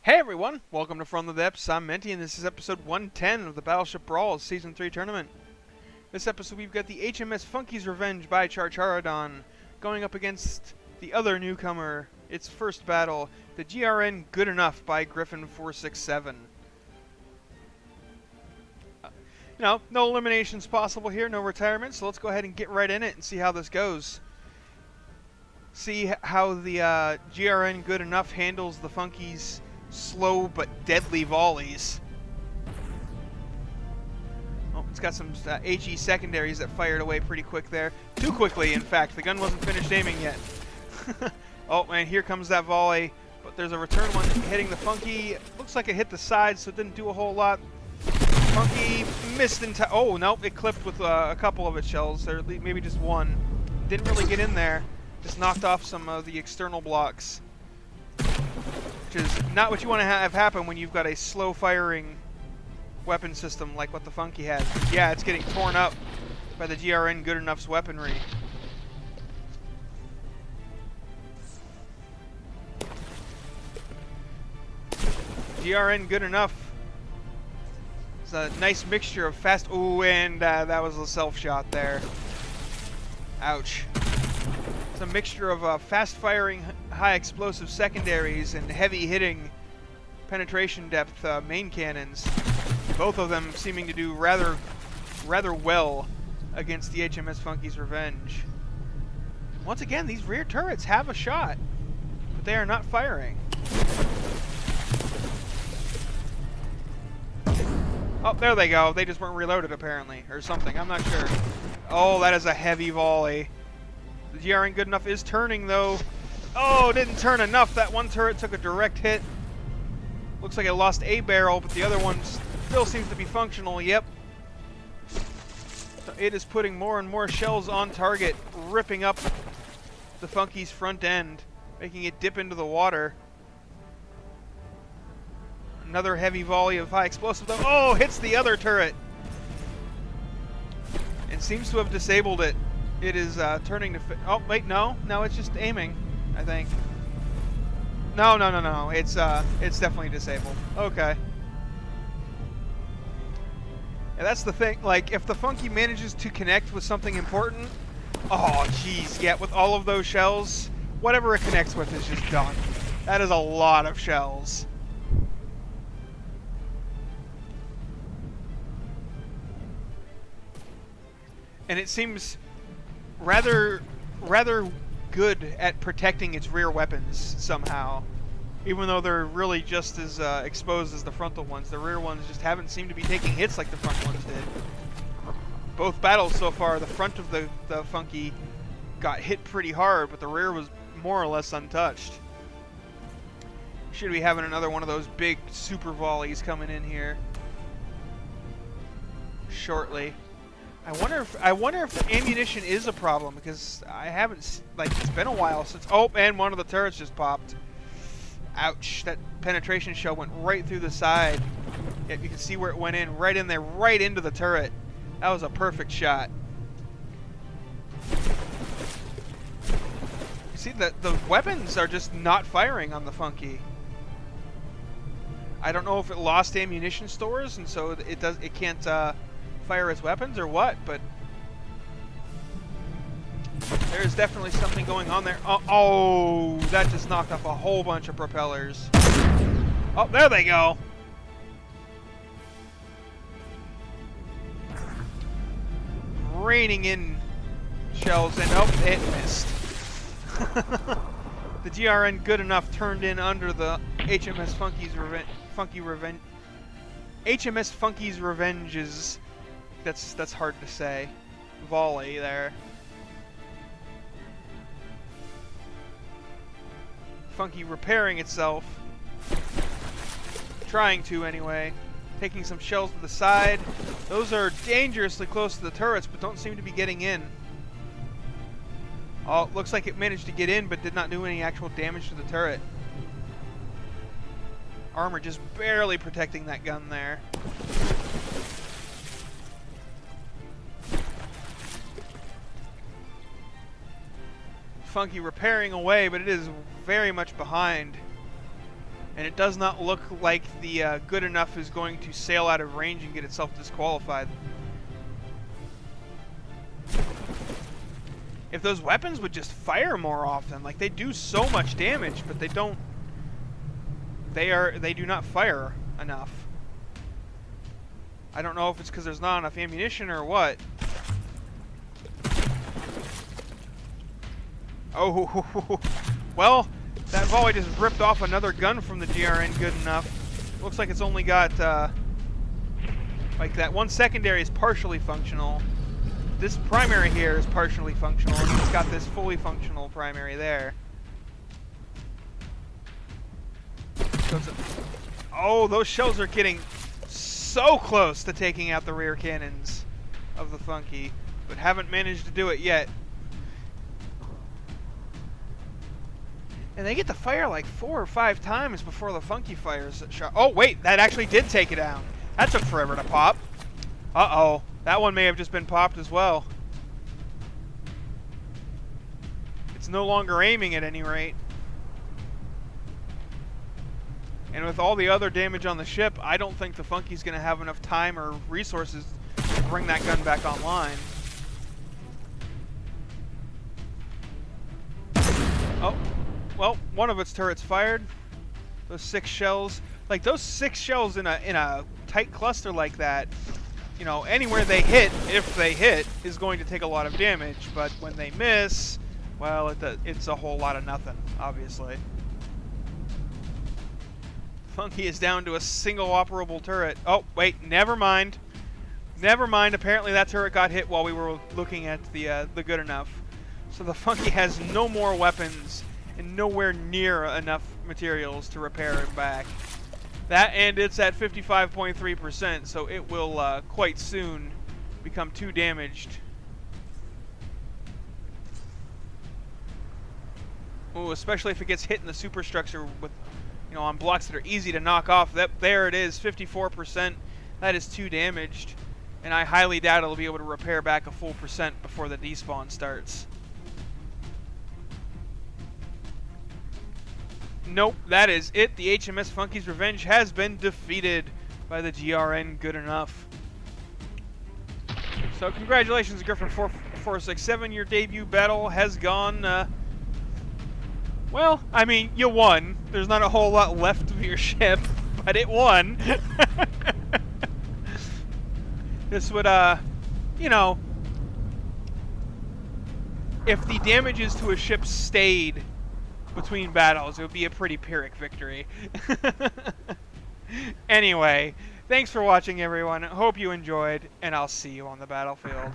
Hey everyone, welcome to From the Depths. I'm Menti, and this is episode 110 of the Battleship Brawl Season 3 tournament. This episode we've got the HMS Funkey's Revenge by Charcharodon going up against the other newcomer, its first battle, the GRN Good Enough by Griffin 467. No eliminations possible here, no retirement, so let's go ahead and get right in it and see how this goes. See how the GRN Good Enough handles the Funkey's slow but deadly volleys. Oh, it's got some HE secondaries that fired away pretty quick there. Too quickly, in fact. The gun wasn't finished aiming yet. Oh, man, here comes that volley. But there's a return one hitting the Funkey. Looks like it hit the side, so it didn't do a whole lot. Funkey missed in time. Oh, nope, it clipped with a couple of its shells. Or maybe just one. Didn't really get in there. Just knocked off some of the external blocks. Which is not what you want to have happen when you've got a slow-firing weapon system like what the Funkey has. Yeah, it's getting torn up by the GRN Good Enough's weaponry. GRN Good Enough is a nice mixture of fast... Ooh, and that was a self-shot there. Ouch. It's a mixture of fast-firing, high-explosive secondaries and heavy-hitting penetration depth main cannons. Both of them seeming to do rather well against the HMS Funkey's Revenge. Once again, these rear turrets have a shot, but they are not firing. Oh, there they go. They just weren't reloaded, apparently, or something. I'm not sure. Oh, that is a heavy volley. The GRN Good Enough is turning, though. Oh, didn't turn enough. That one turret took a direct hit. Looks like it lost a barrel, but the other one still seems to be functional. Yep. So it is putting more and more shells on target, ripping up the Funkey's front end, making it dip into the water. Another heavy volley of high explosive. Oh, hits the other turret. And seems to have disabled it. It is turning to... Oh, wait, no. No, it's just aiming, I think. No. It's definitely disabled. Okay. Yeah, that's the thing. Like, if the Funkey manages to connect with something important... Oh, jeez. Yeah, with all of those shells, whatever it connects with is just done. That is a lot of shells. And it seems rather good at protecting its rear weapons somehow. Even though they're really just as exposed as the frontal ones. The rear ones just haven't seemed to be taking hits like the front ones did. Both battles so far, the front of the Funkey got hit pretty hard, but the rear was more or less untouched. Should be having another one of those big super volleys coming in here shortly. I wonder if the ammunition is a problem, because I haven't, like, it's been a while since... Oh, and one of the turrets just popped. Ouch. That penetration shell went right through the side. Yet you can see where it went in, right in there, right into the turret. That was a perfect shot. You see, the weapons are just not firing on the Funkey. I don't know if it lost ammunition stores, and so it can't... fire its weapons or what, but there's definitely something going on there. Oh, that just knocked off a whole bunch of propellers. Oh, there they go. Raining in shells, and oh, it missed. The GRN Good Enough turned in under the HMS HMS Funkey's Revenge's. That's hard to say. Volley there. Funkey repairing itself. Trying to anyway. Taking some shells to the side. Those are dangerously close to the turrets, but don't seem to be getting in. Oh, it looks like it managed to get in, but did not do any actual damage to the turret. Armor just barely protecting that gun there. Funkey repairing away, but it is very much behind. And it does not look like the good enough is going to sail out of range and get itself disqualified. If those weapons would just fire more often, like they do so much damage, but they don't. They do not fire enough. I don't know if it's because there's not enough ammunition or what. Oh, well, that volley just ripped off another gun from the GRN good enough. Looks like it's only got, like that one secondary is partially functional. This primary here is partially functional, and it's got this fully functional primary there. So oh, those shells are getting so close to taking out the rear cannons of the Funkey, but haven't managed to do it yet. And they get to fire like 4 or 5 times before the Funkey fires a shot. Oh, wait, that actually did take it down. That took forever to pop. Uh-oh, that one may have just been popped as well. It's no longer aiming at any rate. And with all the other damage on the ship, I don't think the Funkey's going to have enough time or resources to bring that gun back online. Oh. Well, one of its turrets fired. Those 6 shells, like those 6 shells in a tight cluster like that, you know, anywhere they hit, if they hit, is going to take a lot of damage. But when they miss, well, it's a whole lot of nothing, obviously. Funkey is down to a single operable turret. Oh, wait, never mind. Never mind. Apparently that turret got hit while we were looking at the good enough. So the Funkey has no more weapons and nowhere near enough materials to repair it back. That, and it's at 55.3%, so it will quite soon become too damaged. Ooh, especially if it gets hit in the superstructure with, you know, on blocks that are easy to knock off. There it is, 54%. That is too damaged, and I highly doubt it'll be able to repair back a full percent before the despawn starts. Nope, that is it. The HMS Funkey's Revenge has been defeated by the GRN Good Enough. So congratulations, Griffin 4467. Your debut battle has gone, well, I mean, you won. There's not a whole lot left of your ship, but it won. This would, you know, if the damages to a ship stayed between battles, it would be a pretty Pyrrhic victory. Anyway, thanks for watching, everyone. Hope you enjoyed, and I'll see you on the battlefield.